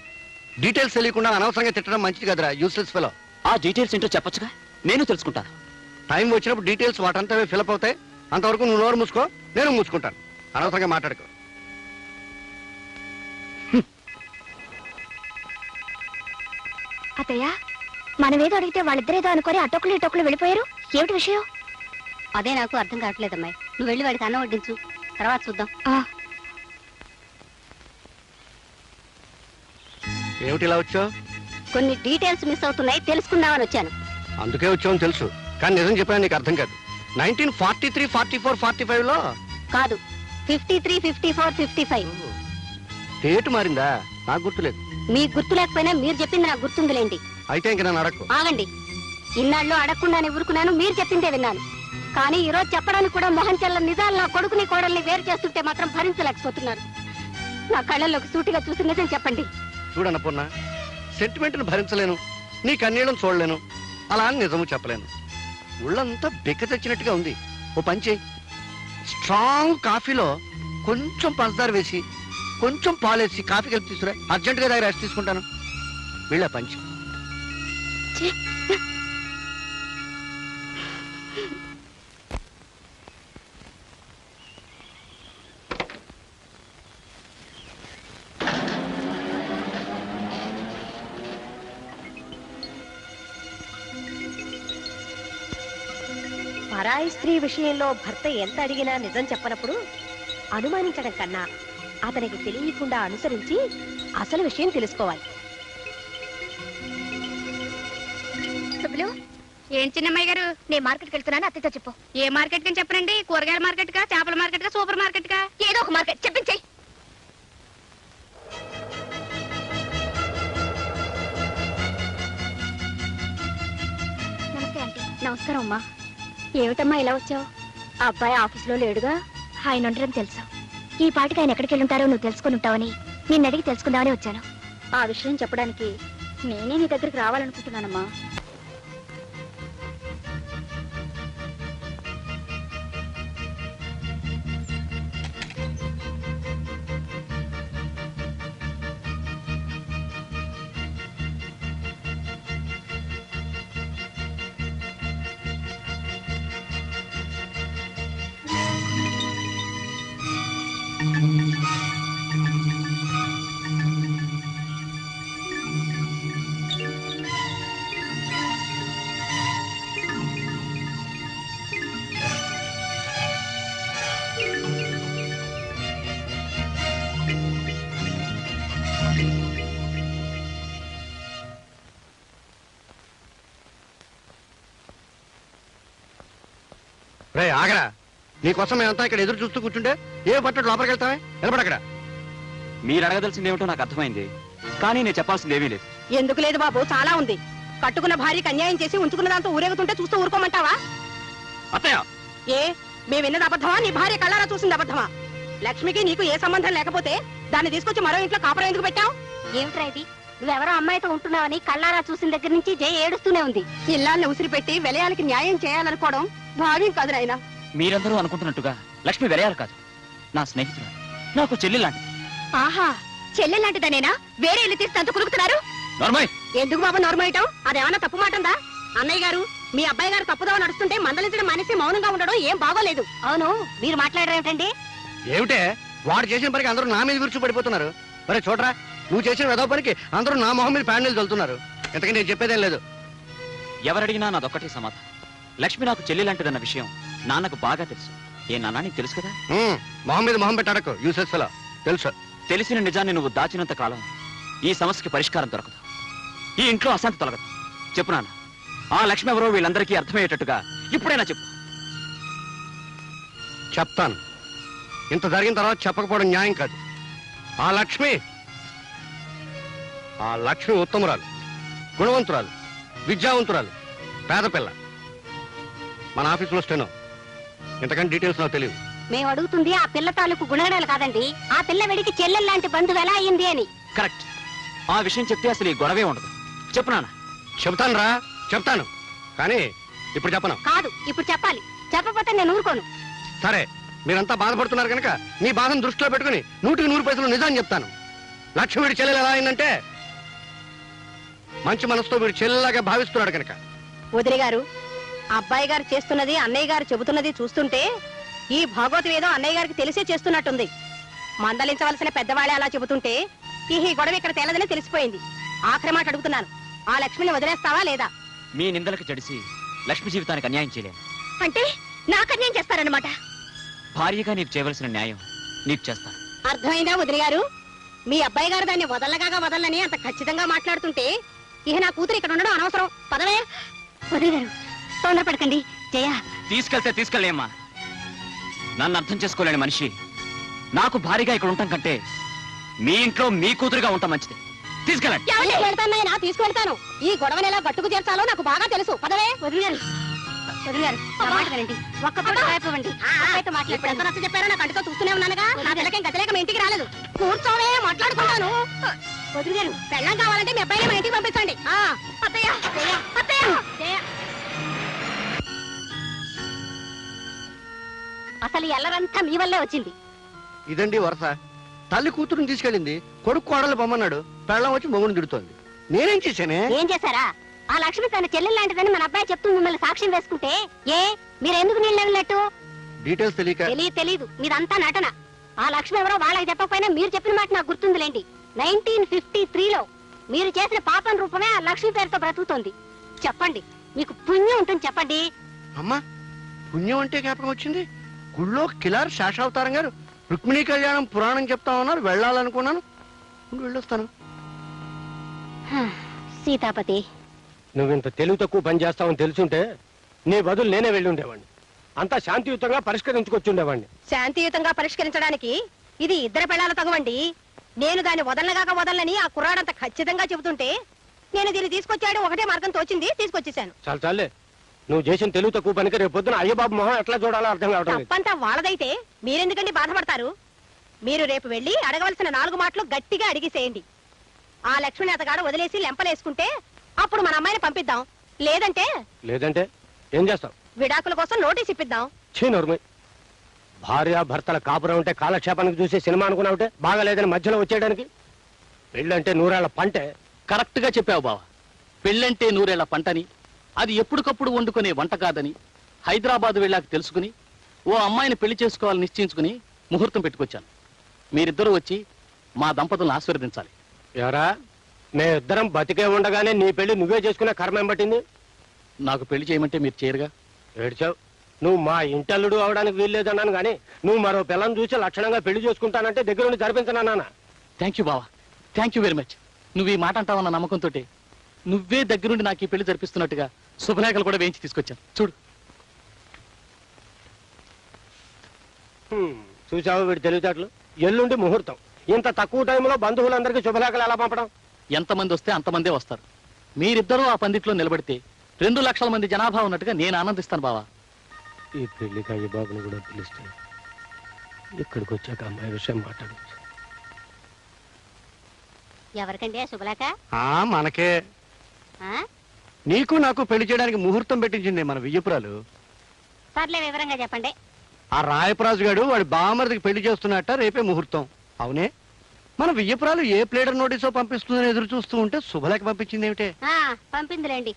డీటెయిల్స్ తెలియకుండా అనవసరంగా తిట్టడం మంచిది కదరా, యూస్లెస్ ఫెలో. ఆ డీటెయిల్స్ ఏంటో చెప్పొచ్చుగా, నేను తెలుసుకుంటాను. టైం వచ్చినప్పుడు డీటెయిల్స్ వాటంతవే ఫిలప్ అవుతాయి. అంతవరకు నువ్వు నోరు మూసుకో, నేను మూసుకుంటాను. అనవసరంగా మాట్లాడుకో. అత్తయ్య, మనమేదో అడిగితే వాళ్ళిద్దరేదో అనుకొని అటొక్కలు ఇటొక్కలు వెళ్ళిపోయారు. ఏమిటి విషయం? అదే నాకు అర్థం కావట్లేదమ్మాయి. నువ్వు వెళ్ళి వాడికి అన్నం వడ్డించు, తర్వాత చూద్దాం. ఏమిటి ఇలా వచ్చావు? కొన్ని డీటెయిల్స్ మిస్ అవుతున్నాయి, తెలుసుకుందామని వచ్చాను. అందుకే వచ్చామని తెలుసు, కానీ నిజం చెప్పాను నీకు అర్థం కాదు. 1943, 44, 45లో కాదు, 53, 54, 55. డేట్ మారిందా? నాకు గుర్తులేదు. మీకు గుర్తు లేకపోయినా మీరు చెప్పింది నాకు గుర్తుందిలేండి. అయితే ఇంక నన్ను అడక్కు. ఆగండి. ఇన్నాళ్ళు అడగకుండానే ఊరుకున్నాను, మీరు చెప్పిందే విన్నాను. కానీ ఈ రోజు చెప్పడానికి కూడా మొహం చెల్ల నిజాలు నా కొడుకుని కోడల్ని వేరు చేస్తుంటే మాత్రం భరించలేకపోతున్నాను. నా కళ్ళల్లోకి సూటిగా చూసి నిజం చెప్పండి. చూడన్నపూర్ణ, సెంటిమెంట్ను భరించలేను, నీ కన్నీళ్ళను చూడలేను, అలా అని నిజము చెప్పలేను. ఒళ్ళంతా బెక్క తెచ్చినట్టుగా ఉంది. ఓ పంచి స్ట్రాంగ్ కాఫీలో కొంచెం పంచదార వేసి కొంచెం పాలేసి కాఫీ కలిపి తీసుకురా. అర్జెంటుగా దగ్గర రెస్ట్ తీసుకుంటాను. వీళ్ళ పంచి పరాయి స్త్రీ విషయంలో భర్త ఎంత అడిగినా నిజం చెప్పనప్పుడు అనుమానించడం కన్నా అతనికి తెలియకుండా అనుసరించి అసలు విషయం తెలుసుకోవాలి. సుబ్బులు, ఏం చిన్నమ్మాయి గారు, నేను మార్కెట్కి వెళ్తున్నాను, అత్తతో చెప్పు. ఏ మార్కెట్ కని చెప్పనండి? కూరగాయల మార్కెట్ కా, చేపల మార్కెట్ కా, సూపర్ మార్కెట్ కా? ఏదో ఒక మార్కెట్ చెప్పించేయి. నమస్తే ఆంటీ. నమస్కారం అమ్మా. ఏమిటమ్మా ఇలా వచ్చావు? ఆ అబ్బాయి ఆఫీసులో లేడుగా? ఆయన ఉండడం తెలుసు. ఈ పాటికి ఆయన ఎక్కడికి వెళ్ళుంటారో నువ్వు తెలుసుకుని ఉంటావని నిన్ను అడిగి తెలుసుకుందామని వచ్చాను. ఆ విషయం చెప్పడానికి నేనే నీ దగ్గరికి రావాలనుకుంటున్నానమ్మా. రే ఆగరా, నీకోసం మేమంతా ఇక్కడ ఎదురు చూస్తూ కూర్చుంటే ఏ పట్టడు లోపలికి వెళ్తావే? నిలబడక్కడ. మీరు అడగదలసింది ఏమిటో నాకు అర్థమైంది, కానీ నేను చెప్పాల్సింది ఏమీ లేదు. ఎందుకు లేదు బాబు, చాలా ఉంది. కట్టుకున్న భార్యకి అన్యాయం చేసి ఉంచుకున్న దాంతో ఊరేగుతుంటే చూస్తూ ఊరుకోమంటావా? అత్తయ్య, ఏ మేము విన్నది అబద్ధమా? నీ భార్య కళ్ళారా చూసింది అబద్ధమా? లక్ష్మికి నీకు ఏ సంబంధం లేకపోతే దాన్ని తీసుకొచ్చి మరో ఇంట్లో కాపురం ఎందుకు పెట్టావు? ఏమిట్రా ఇది? నువ్వెవరో అమ్మాయితో ఉంటున్నావని కళ్ళారా చూసిన దగ్గర నుంచి జై ఏడుస్తూనే ఉంది. ఇల్లాన్ని ఉసిరిపెట్టి వెలయాలకి న్యాయం చేయాలనుకోవడం భావ్యం కాదు నాయనా. మీరందరూ అనుకుంటున్నట్టుగా లక్ష్మి వెలయాలు కాదు, నా స్నేహితుడు, నాకు చెల్లి లాంటిది. ఆహా, చెల్లెలాంటిదనేనా వేరే ఇల్లు తీసి అంత కురుకుతున్నారు? నార్మల్. ఎందుకు బాబు నోర్మేయటం? అదేమన్నా తప్పు మాటందా? అన్నయ్య గారు, మీ అబ్బాయి గారు తప్పుదో నడుస్తుంటే మందలించడం మానేసి మౌనంగా ఉండడం ఏం బాగోలేదు. అవును, మీరు మాట్లాడడం ఏమిటండి? ఏమిటే వాడు చేసిన పనికి అందరూ నా మీద విరుచు పడిపోతున్నారు. మరి చూడరా, నువ్వు చేసిన వెదవ పనికి అందరూ నా మొహం మీద ప్యాండిల్ చల్లుతున్నారు. ఎంతకంటే నేను చెప్పేదేం లేదు. ఎవరడిగినా నాదొక్కటే సమాధానం. లక్ష్మి నాకు చెల్లి లాంటిదన్న విషయం నాన్నకు బాగా తెలుసు. ఏ నాన్న, నీకు తెలుసు కదా? మొహం మీద మొహం పెట్టాడకు, యూసెస్ ఫెలో. తెలుసు. తెలిసిన నిజాన్ని నువ్వు దాచినంత కాలం ఈ సమస్యకి పరిష్కారం దొరకదు, ఈ ఇంట్లో అశాంతి తొలగదు. చెప్పు నాన్న, ఆ లక్ష్మి ఎవరో వీళ్ళందరికీ అర్థమయ్యేటట్టుగా ఇప్పుడైనా చెప్పు. చెప్తాను. ఇంత జరిగిన తర్వాత చెప్పకపోవడం న్యాయం కాదు. ఆ లక్ష్మి ఉత్తమురాలు, గుణవంతురాలు, విద్యావంతురాలు, పేద పిల్ల. మన ఆఫీసులో స్టెనో. ఇంతకంటే డీటెయిల్స్ నాకు తెలియదు. మేము అడుగుతుంది ఆ పిల్ల తాలూకు గుణగణాలు కాదండి, ఆ పిల్ల వెడికి చెల్లెల్లాంటి బంధువు ఎలా అయింది అని. కరెక్ట్. ఆ విషయం చెప్తే అసలు ఈ గొడవే ఉండదు. చెప్పు నాన్న. చెప్తాను రా, చెప్తాను, కానీ ఇప్పుడు చెప్పను. కాదు, ఇప్పుడు చెప్పాలి. చెప్పకపోతే నేను ఊరుకోను. సరే, మీరంతా బాధపడుతున్నారు కనుక మీ బాధను దృష్టిలో పెట్టుకుని 100కి 100 పైసలు నిజాన్ని చెప్తాను. లక్ష్మి వీడి చెల్లెలు ఎలా అయిందంటే మంచి మనసుతో వీడి చెల్లెలాగా భావిస్తున్నాడు కనుక. వదిలి గారు, అబ్బాయి గారు చేస్తున్నది అన్నయ్య గారు చెబుతున్నది చూస్తుంటే ఈ భాగవతం ఏదో అన్నయ్య గారికి తెలిసే చేస్తున్నట్టుంది. మందలించవలసిన పెద్దవాళ్ళే అలా చెబుతుంటే ఈ గొడవ ఇక్కడ తేలదని తెలిసిపోయింది. ఆఖరి మాట అడుగుతున్నాను, ఆ లక్ష్మిని వదిలేస్తావా లేదా? మీ నిందలకు జడిసి లక్ష్మి జీవితానికి అన్యాయం చేయలేను. అంటే నాకు అన్యాయం చేస్తారన్నమాట. భార్యగా నీకు చేయవలసిన న్యాయం నీకు చేస్తాను. అర్థమైందా వదిలి గారు? మీ అబ్బాయి గారు దాన్ని వదలగా వదలని అంత ఖచ్చితంగా మాట్లాడుతుంటే ఇక నా కూతురు ఇక్కడ ఉండడం అనవసరం. పదవే. వదిలి గారు తొందరపడకండి. జయ తీసుకెళ్తే తీసుకెళ్ళేమ్మా. నన్ను అర్థం చేసుకోలేని మనిషి నాకు భారీగా ఇక్కడ ఉండటం కంటే మీ ఇంట్లో మీ కూతురుగా ఉంటాం మంచిది. తీసుకెళ్ళండి. తీసుకెళ్తాను తీసుకెళ్తాను. ఈ గొడవని ఎలా గట్టుకు చేర్చాలో నాకు బాగా తెలుసు. పదవే. వదిలి గారు నా మాట వినండి. ఒక్క పూట రాయిపోవండి. అబ్బాయితో ఇప్పుడు ఎంత మాట్లాడతాను. నచ్చ చెప్పారో నా కంటితో చూస్తూనే ఉన్నానుగా. నా పిల్లకేం గతిలేక మీ ఇంటికి రాలేదు. కూర్చోవే, మాట్లాడుకుంటాను. వదిలి గారు పెళ్ళం కావాలంటే మీ అబ్బాయిని మా ఇంటికి పంపించండి. అత్తయ్య అత్తయ్య. జయ అసలు ఈ అల్లరంతా మీ వల్లే వచ్చింది. ఇదండి వరస. తల్లి కూతురుని తీసుకెళ్ళింది, కొడుకు కోడలు బొమ్మన్నాడు, పెళ్ళం వచ్చి మొగుని తిడుతోంది. నేనేం చేశానే? ఏం చేశారా? ఆ లక్ష్మి తన చెల్లెలు లాంటిదని మన అబ్బాయి చెప్తూ మిమ్మల్ని సాక్ష్యం వేసుకుంటే మీరు ఎందుకు నీళ్ళు వెళ్ళినట్టు? డీటెయిల్స్ తెలియక. తెలీదు మీదంతా నటన. ఆ లక్ష్మి ఎవరో వాళ్ళకి చెప్పకపోయినా మీరు చెప్పిన మాట నాకు గుర్తుందిలేండి. 1953లో మీరు చేసిన పాపం రూపమే ఆ లక్ష్మి పేరుతో బ్రతుకుతోంది. చెప్పండి, మీకు పుణ్యం ఉంటుంది. చెప్పండి. అమ్మా, పుణ్యం అంటే జ్ఞాపకం వచ్చింది. గుళ్ళో కిలార్ శేషావతారం గారు రుక్మిణీ కళ్యాణం పురాణం చెప్తామన్నారు, వెళ్ళాలనుకున్నాను. వెళ్ళొస్తాను. సీతాపతి, నువ్వింత తెలివి తక్కువ పని చేస్తావని తెలుసుంటే నీ బదులు నేనే వెళ్ళి ఉండేవాడిని. అంతా శాంతియుతంగా పరిష్కరించుకొచ్చుండేవాడిని. శాంతియుతంగా పరిష్కరించడానికి ఇది ఇద్దరు పెళ్ళాల తగవండి. నేను దాన్ని వదలనని ఆ కుర్రాడంత ఖచ్చితంగా చెబుతుంటే నేను దీన్ని తీసుకొచ్చాడు. ఒకటే మార్గం తోచింది, తీసుకొచ్చేసాను. చాలే, నువ్వు చేసిన తెలివి తక్కువ పనికి రేపు పొద్దున అయ్యబాబు మొహం ఎట్లా చూడాలో అర్థం కావడం లేదు. తప్పంతా వాళ్ళదైతే మీరెందుకండి బాధపడతారు? మీరు రేపు వెళ్ళి అడగవలసిన 4 మాటలు గట్టిగా అడిగిసేయండి. ఆ లక్ష్మిని అతగాడు వదిలేసి లెంపలేసుకుంటే అప్పుడు మన అమ్మాయిని పంపిద్దాం. లేదంటే ఏం చేస్తావు? విడాకుల కోసం నోటీస్ ఇప్పిద్దాం. నోర్మై, భార్య భర్తల కాపురం ఉంటే కాలక్షేపానికి చూసే సినిమా అనుకున్నావుంటే బాగా లేదని మధ్యలో వచ్చేయడానికి. పెళ్ళంటే నూరేళ్ల పంటే. కరెక్ట్ గా చెప్పావు బావ. పెళ్ళంటే నూరేళ్ల పంటని, అది ఎప్పటికప్పుడు వండుకునే వంట కాదని హైదరాబాద్ వెళ్ళాక తెలుసుకుని ఓ అమ్మాయిని పెళ్లి చేసుకోవాలని నిశ్చయించుకుని ముహూర్తం పెట్టుకొచ్చాను. మీరిద్దరూ వచ్చి మా దంపతులను ఆశీర్వదించాలి. ఎవరా, మేమిద్దరం బతికే ఉండగానే నీ పెళ్లి నువ్వే చేసుకునే కర్మ ఏం పట్టింది? నాకు పెళ్లి చేయమంటే మీరు చేయరుగా. ఏడ్చావు. నువ్వు మా ఇంటల్లుడు అవడానికి వీల్లేదన్నాను కానీ నువ్వు మరో పిల్లని చూసి లక్షణంగా పెళ్లి చేసుకుంటానంటే దగ్గర నుండి జరిపించనన్నా. థ్యాంక్ యూ బావా, థ్యాంక్ యూ వెరీ మచ్. నువ్వు ఈ మాట అంటావన్న నమ్మకంతో నువ్వే దగ్గరుండి నాకు ఈ పెళ్లి జరిపిస్తున్నట్టుగా శుభలేఖలు కూడా వేయించి తీసుకొచ్చాను. చూడు. చూసావు వీడి తెలివితేటలు. ఎల్లుండి ముహూర్తం. ఇంత తక్కువ టైంలో బంధువులందరికీ శుభలేఖలు ఎలా పంపడం? ఎంతమంది వస్తే అంతమందే వస్తారు. మీరిద్దరూ ఆ పందిట్లో నిలబడితే 2 లక్షల మంది జనాభా ఉన్నట్టుగా నేను ఆనందిస్తాను బావా. ఈ పెళ్లికి అయ్య బాబుని కూడా పిలిస్తే ఇక్కడికి వచ్చాక అమ్మాయి విషయం మాట్లాడచ్చు. ఎవరికండి ఆ శుభలేఖ? మనకే. నీకు నాకు పెళ్లి చేయడానికి ముహూర్తం పెట్టించింది మన వియ్యపురాలు. సర్లే, వివరంగా చెప్పండి. ఆ రాయపరాజు గారు వాడి బామర్దికి పెళ్లి చేస్తున్నట్ట. రేపే ముహూర్తం. అవునే, మన వియ్యపురాలు ఏ ప్లేడర్ నోటీసో పంపిస్తుందని ఎదురు చూస్తూ ఉంటే శుభలేఖ పంపించింది ఏమిటే? పంపిందిలేండి.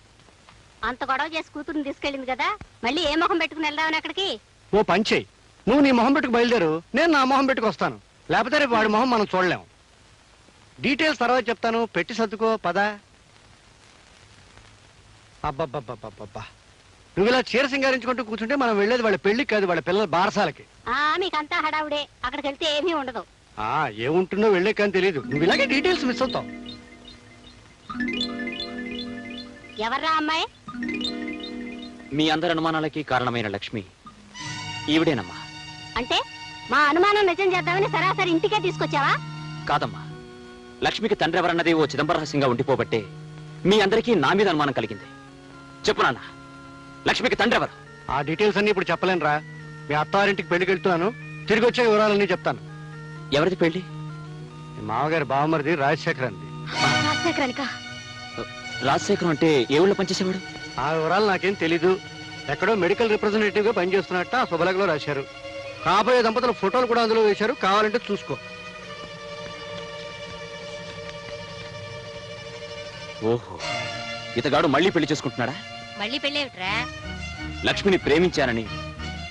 అంత గొడవ చేసి కూతురుని తీసుకెళ్ళింది కదా, మళ్ళీ ఏ మొహం పెట్టుకుని వెళ్దామని అక్కడికి? ఓ పంచేయి, నువ్వు నీ మొహం పెట్టుకు బయలుదేరు, నేను నా మొహం పెట్టుకు వస్తాను. లేకపోతే రేపు వాడి మొహం మనం చూడలేం. డీటెయిల్స్ తర్వాత చెప్తాను, పెట్టి సర్దుకో. పద. అబ్బబ్బబ్బబ్బబ్బా, నువ్వు ఇలా చీర సింగారించుకుంటూ కూర్చుంటే మనం వెళ్ళేది వాళ్ళ పెళ్లికి కాదు, వాళ్ళ పిల్లల బారసాలకి. మీకంతా హడావుడే. అక్కడికి వెళ్తే ఏమీ ఉండదు. ఏముంటుందో వెళ్ళే కానీ తెలియదు. నువ్వు ఇలాగే డీటెయిల్స్ మిస్ అవుతావు. ఎవర్రా అమ్మాయి? మీ అందరి అనుమానాలకి కారణమైన లక్ష్మి ఈవిడేనమ్మా. అంటే మా అనుమానం నిజం చేద్దామని సరాసరి ఇంటికే తీసుకొచ్చావా? కాదమ్మా, లక్ష్మికి తండ్రి ఎవరన్నది ఓ చిదంబరహస్యంగా ఉండిపోబట్టే మీ అందరికీ నా మీద అనుమానం కలిగింది. చెప్పు నాన్న, లక్ష్మికి తండ్రి ఎవరు? ఆ డీటెయిల్స్ అన్ని ఇప్పుడు చెప్పలేనురా. మీ అత్తారింటికి పెళ్లికి వెళ్తున్నాను, తిరిగి వచ్చే వివరాలన్నీ చెప్తాను. ఎవరిది పెళ్లి? మీ మామగారి బావమరిది రాజశేఖర్ అంది. రాజశేఖరం అంటే ఏ ఊళ్ళో పనిచేసేవాడు? ఆ వివరాలు నాకేం తెలీదు. ఎక్కడో మెడికల్ రిప్రజెంటేటివ్ గా పనిచేస్తున్నట్ట ఆ శుభలేఖలో రాశారు. కాబోయే దంపతుల ఫోటోలు కూడా అందులో వేశారు, కావాలంటే చూసుకో. ఓహో, ఇతగాడు మళ్ళీ పెళ్లి చేసుకుంటున్నాడా? మళ్ళీ పెళ్ళేమిట్రా? లక్ష్మిని ప్రేమించానని,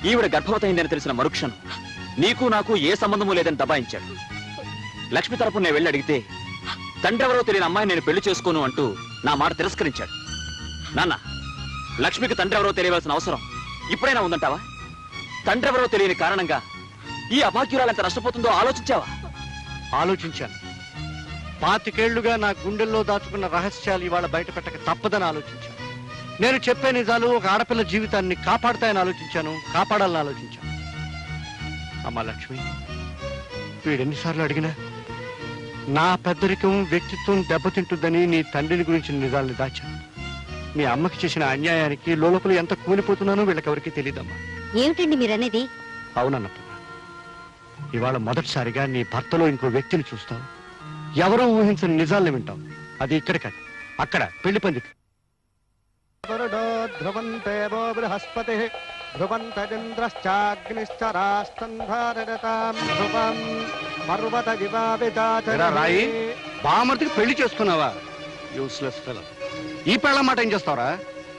ఈవిడ గర్భవతయిందని తెలిసిన మరుక్షణం నీకు నాకు ఏ సంబంధము లేదని దబాయించాడు. లక్ష్మి తరపున నేను వెళ్ళి అడిగితే తండ్రి ఎవరో తెలియని అమ్మాయి నేను పెళ్లి చేసుకోను అంటూ నా మాట తిరస్కరించాడు. నాన్న, లక్ష్మికి తండ్రి ఎవరో తెలియవలసిన అవసరం ఇప్పుడైనా ఉందంటావా? తండ్రి ఎవరో తెలియని కారణంగా ఈ అభాగ్యురాలు ఎంత నష్టపోతుందో ఆలోచించావా? ఆలోచించాను. పాతికేళ్లుగా నా గుండెల్లో దాచుకున్న రహస్యాలు ఇవాళ బయట పెట్టక తప్పదని ఆలోచించాను. నేను చెప్పే నిజాలు ఒక ఆడపిల్ల జీవితాన్ని కాపాడుతాయని ఆలోచించాను, కాపాడాలని ఆలోచించాను. అమ్మా లక్ష్మి, వీడెన్నిసార్లు అడిగినా నా పెద్దరికం వ్యక్తిత్వం దెబ్బతింటుందని నీ తండ్రిని గురించిన నిజాల్ని దాచాను. మీ అమ్మకి చేసిన అన్యాయానికి లోపల ఎంత కూలిపోతున్నానో వీళ్ళకెవరికి తెలియదమ్మా. ఏమిటండి మీరనేది? అవునన్నప్పుడు ఇవాళ మొదటిసారిగా నీ భర్తలో ఇంకో వ్యక్తిని చూస్తావు. ఎవరో ఊహించని నిజాల్ని వింటావు. అది ఇక్కడ కాదు, అక్కడ పెళ్లి పందిట్లో. బృహస్పతి రాయి బామర్తికి పెళ్లి చేసుకున్నావా? Useless fellow. ఈ పెళ్ళ మాట ఏం చేస్తావరా?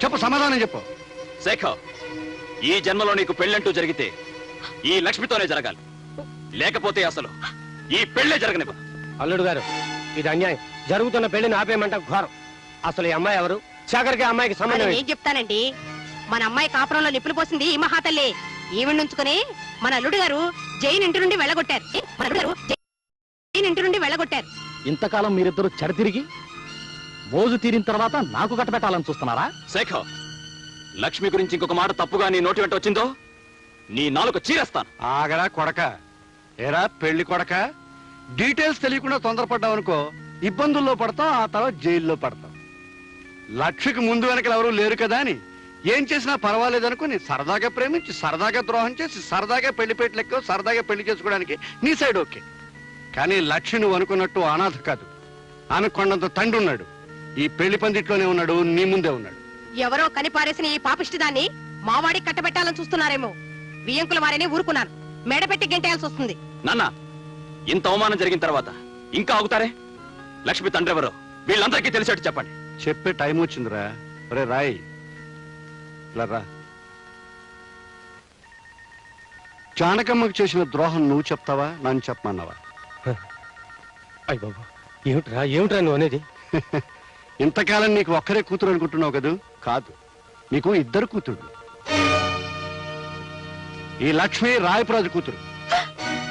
చెప్పు, సమాధానం చెప్పు. శేఖర్, ఈ జన్మలో నీకు పెళ్ళంటూ జరిగితే ఈ లక్ష్మితోనే జరగాలి, లేకపోతే అసలు ఈ పెళ్ళే జరగనివ్వ. అల్లుడు గారు, ఇది అన్యాయం. జరుగుతున్న పెళ్లిని ఆపేయమంట ఘోరం. అసలు ఈ అమ్మాయి ఎవరు? శేఖర్కి అమ్మాయికి సంబంధం ఏం చెప్తానండి, మన అమ్మాయి కాపురంలో నిప్పులు పోసింది ఈ మహాతల్లి. ఈవిడ నుంచుకొని మన అల్లుడు గారు జైన్ ఇంటి నుండి వెళ్ళగొట్టారు. మన అల్లుడు గారు జైన్ ఇంటి నుండి వెళ్ళగొట్టారు. ఇంతకాలం మీరిద్దరు చెడతిరిగి మోజు తీరిన తర్వాత నాకు కట్టబెట్టాలని చూస్తున్నారా? శేఖర్, లక్ష్మి గురించి ఇంకొక మాట తప్పుగా నీ నోటి వెంట వచ్చిందో నీ నాలుక చీరేస్తాను. ఆగరా కొడక. ఏరా పెళ్లి కొడక, డీటెయిల్స్ తెలియకుండా తొందరపడ్డావనుకో ఇబ్బందుల్లో పడతాం, ఆ తర్వాత జైల్లో పడతాం. లక్ష్మికి ముందు వెనకలు ఎవరూ లేరు కదా అని ఏం చేసినా పర్వాలేదనుకుని సరదాగా ప్రేమించి సరదాగా ద్రోహం చేసి సరదాగా పెళ్లిపేటలు ఎక్కువ సరదాగా పెళ్లి చేసుకోవడానికి నీ సైడ్ ఓకే. కానీ లక్ష్మి నువ్వు అనుకున్నట్టు అనాథ కాదు. ఆమె కొండంత తండ్రి ఉన్నాడు. ఈ పెళ్లి పందిట్లోనే ఉన్నాడు, నీ ముందే ఉన్నాడు. ఎవరో కనిపారేసిన ఈ పాపిష్టి దాన్ని మావాడికి కట్టబెట్టాలని చూస్తున్నారేమో. వియంకుల వారిని ఊరుకున్నాను, మెడపెట్టి గెంటేయాల్సి వస్తుంది. నాన్న, ఇంత అవమానం జరిగిన తర్వాత ఇంకా ఆగుతారే? లక్ష్మి తండ్రి ఎవరో వీళ్ళందరికీ తెలిసేట్టు చెప్పండి. చెప్పే టైం వచ్చిందిరా. ఒరే రాయ్, రా. జానకమ్మకు చేసిన ద్రోహం నువ్వు చెప్తావా, నన్ను చెప్పమన్నావా? అయ్య బాబు, ఏమిట్రా నువ్వు అనేది? ఇంతకాలం నీకు ఒక్కరే కూతురు అనుకుంటున్నావు కదూ? కాదు, నీకు ఇద్దరు కూతురు. ఈ లక్ష్మి రాయపురాజు కూతురు.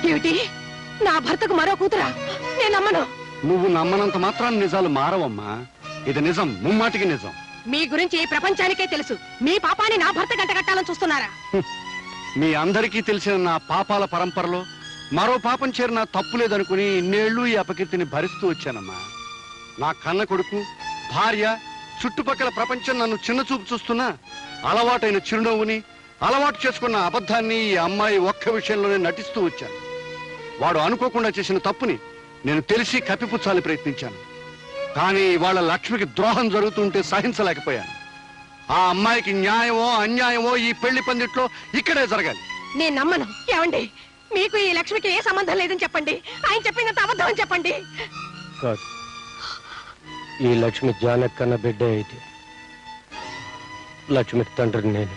ఏమిటి, నా భర్తకు మరో కూతురా? నేను నమ్మను. నువ్వు నమ్మనంత మాత్రాన్ని నిజాలు మారవమ్మా. ఇది నిజం, ముమ్మాటికి నిజం. మీ గురించి ఈ ప్రపంచానికే తెలుసు. మీ పాపాన్ని నా భర్త గంట కట్టాలని చూస్తున్నారా? మీ అందరికీ తెలిసిన నా పాపాల పరంపరలో మరో పాపం చేరిన తప్పు లేదనుకుని ఇన్నేళ్లు ఈ అపకీర్తిని భరిస్తూ వచ్చానమ్మా. నా కన్న కొడుకు, భార్య, చుట్టుపక్కల ప్రపంచం నన్ను చిన్న చూపు చూస్తున్నా అలవాటైన చిరునవ్వుని, అలవాటు చేసుకున్న అబద్ధాన్ని ఈ అమ్మాయి ఒక్క విషయంలోనే నటిస్తూ వచ్చాను. వాడు అనుకోకుండా చేసిన తప్పుని నేను తెలిసి కప్పిపుచ్చాలని ప్రయత్నించాను. కానీ వాళ్ళ లక్ష్మికి ద్రోహం జరుగుతుంటే సహించలేకపోయాను. ఆ అమ్మాయికి న్యాయమో అన్యాయమో ఈ పెళ్లి పందిట్లో ఇక్కడే జరగాలి. నేను నమ్మను. ఏమండి, మీకు ఈ లక్ష్మికి ఏ సంబంధం లేదని చెప్పండి. ఆయన చెప్పిందంత అబద్ధం అని చెప్పండి. కాదు, ఈ లక్ష్మి జానకన్న బిడ్డ అయితే లక్ష్మికి తండ్రిని నేను.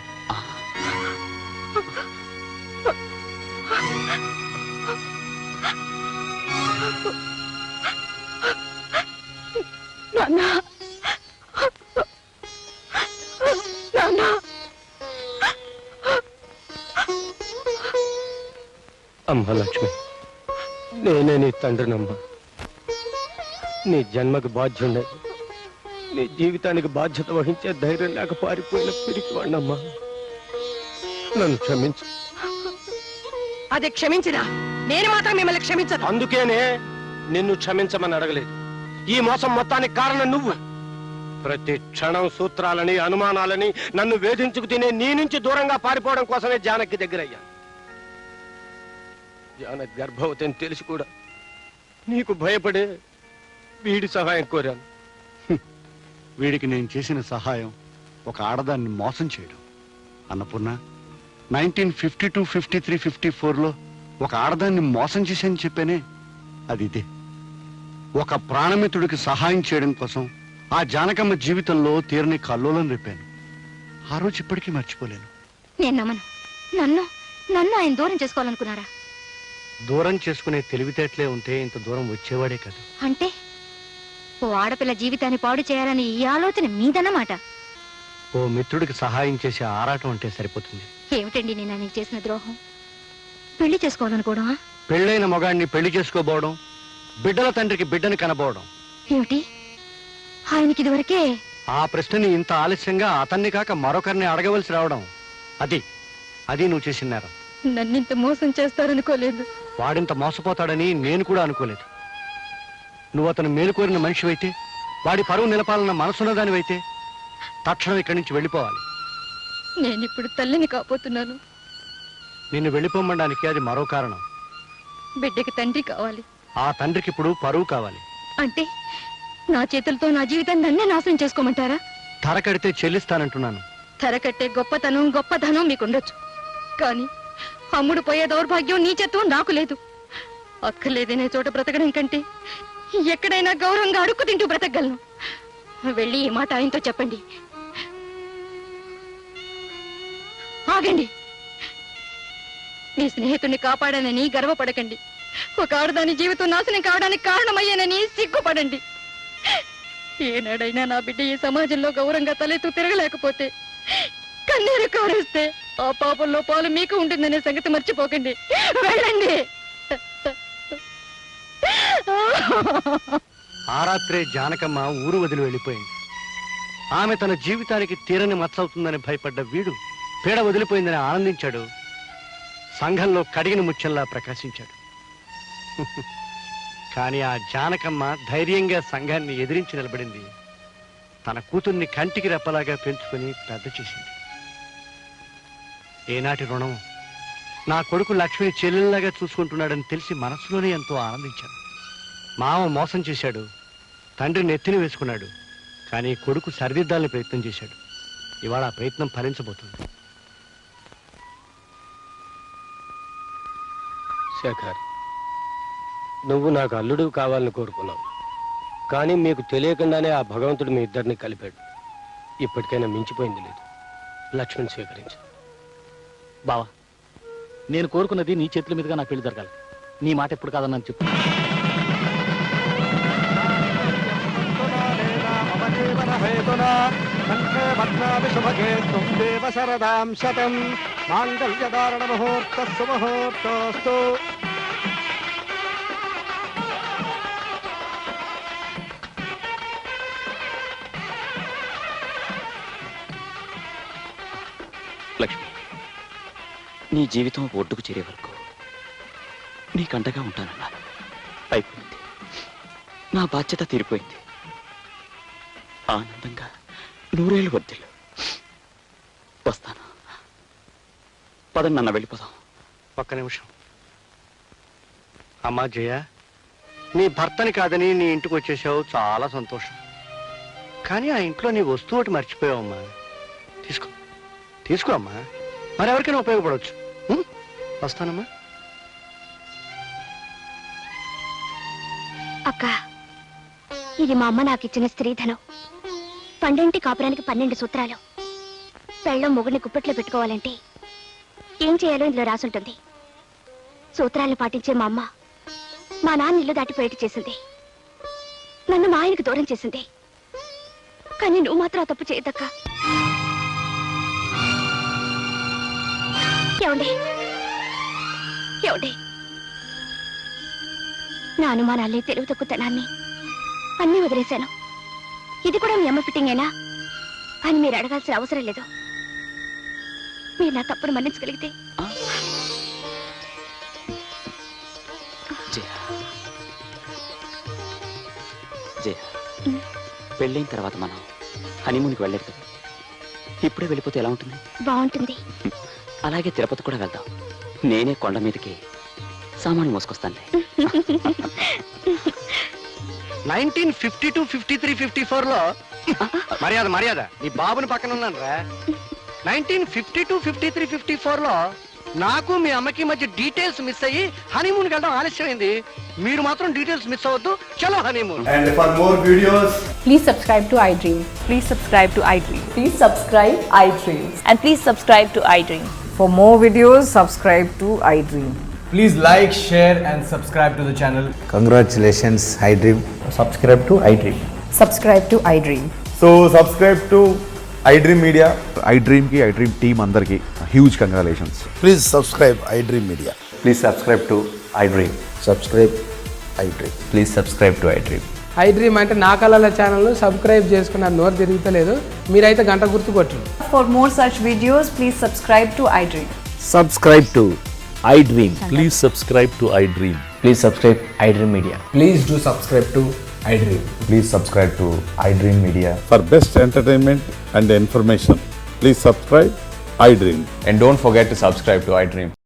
అమ్మ లక్ష్మి, నేనే నీ తండ్రినమ్మా. నీ జన్మకు బాధ్యుండే, నీ జీవితానికి బాధ్యత వహించే ధైర్యం లేక పారిపోయిన పిరికివాణ్ణమ్మా. నన్ను క్షమించు. అది క్షమించినా నేను మాత్రం మిమ్మల్ని క్షమించను. అందుకేనే నిన్ను క్షమించమని అడగలేదు. ఈ మోసం మొత్తానికి కారణం నువ్వు. ప్రతి క్షణం సూత్రాలని, అనుమానాలని నన్ను వేధించుకు తినే నీ నుంచి దూరంగా పారిపోవడం కోసమే జానకి దగ్గరయ్యా. జానకి గర్భవతి అని తెలిసి కూడా నీకు భయపడే వీడి సహాయం కోరాను. వీడికి నేను చేసిన సహాయం ఒక ఆడదాన్ని మోసం చేయడం. అన్నపూర్ణ, 1952, 53, 54లో ఒక ఆడదాన్ని మోసం చేశానని చెప్పానే, అది ఇదే. ఒక ప్రాణమిత్రుడికి సహాయం చేయడం కోసం ఆ జానకమ్మ జీవితంలో తీరని కల్లోలం రేపాను. ఆ రోజు ఇప్పటికీ మర్చిపోలేను. నేను నమ్మను. నన్ను ఆయన దూరం చేసుకోవాలనుకున్నారా? దూరం చేసుకునే తెలివితేటలే ఉంటే ఇంత దూరం వచ్చేవాడే కదా. అంటే ఓ ఆడపిల్ల జీవితాన్ని పాడు చేయాలని ఈ ఆలోచన మీదన్నమాట. ఓ మిత్రుడికి సహాయం చేసే ఆరాటం అంటే సరిపోతుంది. ఏమిటండి నేను నీకు చేసిన ద్రోహం? పెళ్లి చేసుకోవాలనుకోవడమా? పెళ్ళైన మగాడిని పెళ్లి చేసుకోబోవడం, బిడ్డల తండ్రికి బిడ్డని కనబోవడం. ఏమిటి ఆయనకి ఇదివరకే ఆ ప్రశ్నని ఇంత ఆలస్యంగా అతన్ని కాక మరొకరిని అడగవలసి రావడం, అది నువ్వు చేసిన నేరం. నన్నింత మోసం చేస్తారనుకోలేదు. వాడింత మోసపోతాడని నేను కూడా అనుకోలేదు. నువ్వు అతను మేలు కోరిన మనిషివైతే, వాడి పరువు నిలపాలన్న మనసున్నదానివైతే తక్షణం ఇక్కడి నుంచి వెళ్ళిపోవాలి. నేనిప్పుడు తల్లిని కాబోతున్నాను. నిన్ను వెళ్ళిపోమనడానికి అది మరో కారణం. బిడ్డకి తండ్రి కావాలి. ఆ తండ్రికి ఇప్పుడు పరువు కావాలి. అంటే నా చేతులతో నా జీవితాన్ని నన్నే నాశనం చేసుకోమంటారా? ధర కడితే చెల్లిస్తానంటున్నాను. ధర కట్టే గొప్పతనం మీకుండొచ్చు, కానీ అమ్ముడు పోయే దౌర్భాగ్యం నీచత్వం నాకు లేదు. అక్కర్లేదనే చోట బ్రతకడం కంటే ఎక్కడైనా గౌరవంగా అడుక్కు తింటూ బ్రతకగలను. వెళ్ళి ఈ మాట ఆయనతో చెప్పండి. ఆగండి. మీ స్నేహితుడిని కాపాడానని గర్వపడకండి. ఒక ఆడదాని జీవితం నాశనం కావడానికి కారణమయ్యానని సిగ్గుపడండి. ఏనాడైనా నా బిడ్డ ఈ సమాజంలో గౌరవంగా తలెత్తు తిరగలేకపోతే, కన్నీరు కారేస్తే ఆ పాపంలో పాలు మీకు ఉంటుందనే సంగతి మర్చిపోకండి. వెళ్ళండి. ఆ రాత్రే జానకమ్మ ఊరు వదిలి వెళ్ళిపోయింది. ఆమె తన జీవితానికి తీరని మచ్చవుతుందని భయపడ్డ వీడు పీడ వదిలిపోయిందని ఆనందించాడు. సంఘంలో కడిగిన ముత్యంలా ప్రకాశించాడు. కానీ ఆ జానకమ్మ ధైర్యంగా సంఘాన్ని ఎదిరించి నిలబడింది. తన కూతుర్ని కంటికి రెప్పలాగా పెంచుకొని పెద్ద చేసింది. ఏనాటి రుణం! నా కొడుకు లక్ష్మిని చెల్లెల్లాగా చూసుకుంటున్నాడని తెలిసి మనసులోనే ఎంతో ఆనందించాడు. మామ మోసం చేశాడు, తండ్రి నెత్తిని వేసుకున్నాడు. కానీ కొడుకు సరిదిద్దాలని ప్రయత్నం చేశాడు. ఇవాళ ఆ ప్రయత్నం ఫలించబోతుంది. శేఖర్, నువ్వు నాకు అల్లుడు కావాలని కోరుకున్నావు, కానీ మీకు తెలియకుండానే ఆ భగవంతుడు మీ ఇద్దరిని కలిపాడు. ఇప్పటికైనా మించిపోయింది లేదు. లక్ష్మిని స్వీకరించు. బావా, నేను కోరుకున్నది నీ చేతుల మీదుగా నా పెళ్లి జరగాలి. నీ మాట ఎప్పుడు కాదన్నాను చెప్పు. లక్ష్మి, నీ జీవితం ఒడ్డుకు చేరే వరకు నీకండగా ఉంటానన్నాను. అయిపోయింది. నా బాధ్యత తీరిపోయింది. ఆనందంగా నూరేళ్ళు వర్ధిల్లు. వస్తాను. పదండి నాన్న, వెళ్ళిపోదాం. ఒక్క నిమిషం. అమ్మా జయ, నీ భర్తని కాదని నీ ఇంటికి వచ్చేసావు, చాలా సంతోషం. కానీ ఆ ఇంట్లో నీ వస్తువు ఒకటి మర్చిపోయావమ్మా. తీసుకో అమ్మా, మరెవరికైనా ఉపయోగపడవచ్చు. వస్తానమ్మా. అక్క, ఇది మా అమ్మ నాకు ఇచ్చిన స్త్రీధనం. 12 కాపురానికి 12 సూత్రాలు. పెళ్ళం మొగుడిని గుప్పెట్లో పెట్టుకోవాలంటే ఏం చేయాలో ఇందులో రాసుంటుంది. సూత్రాలను పాటించే మా అమ్మ మా నాన్న ఇల్లు దాటిపోయేటి చేసింది. నన్ను మా ఆయనకు దూరం చేసింది. కానీ నువ్వు మాత్రం ఆ తప్పు చేయదక్క. ఏమండి, నా అనుమానాలే, తెలివి తక్కువతనాన్ని అన్నీ వదిలేశాను. ఇది కూడా మీ అమ్మ ఫిట్టింగేనా అని మీరు అడగాల్సిన అవసరం లేదు. మీరు నా తప్పును మన్నించగలిగితే. జయ, పెళ్ళైన తర్వాత మనం హనీమూన్కి వెళ్ళలేదు కదా. ఇప్పుడే వెళ్ళిపోతే ఎలా ఉంటుంది? బాగుంటుంది. అలాగే తిరుపతి కూడా వెళ్దాం. నేనే కొండ మీదకి సామాను మోసుకొస్తానులే. 1952, 53, 54లో మర్యాద నీ బాబుని పక్కన ఉన్నాను రా. 1952, 53, 54లో నాకు మీ అమ్మకి మధ్య డీటెయిల్స్ మిస్ అయ్యి హనీమూన్కి వెళ్ళడం ఆలస్యమైంది. మీరు మాత్రం డీటెయిల్స్ మిస్ అవ్వద్దు. చలో honeymoon. And for more videos, please subscribe to iDream. Please subscribe to iDream. Please subscribe iDream. And please subscribe to iDream. For more videos, subscribe to iDream. please like, share and subscribe to the channel. Congratulations, iDream. Subscribe to iDream. Subscribe to iDream. So subscribe to iDream Media. iDream ki iDream team andarki huge congratulations. Please subscribe iDream Media. Please subscribe to iDream. Subscribe iDream. Please subscribe to iDream. I dream అంటే నా కళల ఛానల్ సబ్స్క్రైబ్ చేసుకున్న నోరు తిరుగుతలేదు, మీరైతే గంట గుర్తు కొట్టరు. For more such videos, please subscribe to iDream. Subscribe to iDream. Please subscribe to iDream. Please subscribe iDream Media. Please do subscribe to iDream. Please subscribe to iDream Media. For best entertainment and information, please subscribe iDream. And don't forget to subscribe to iDream.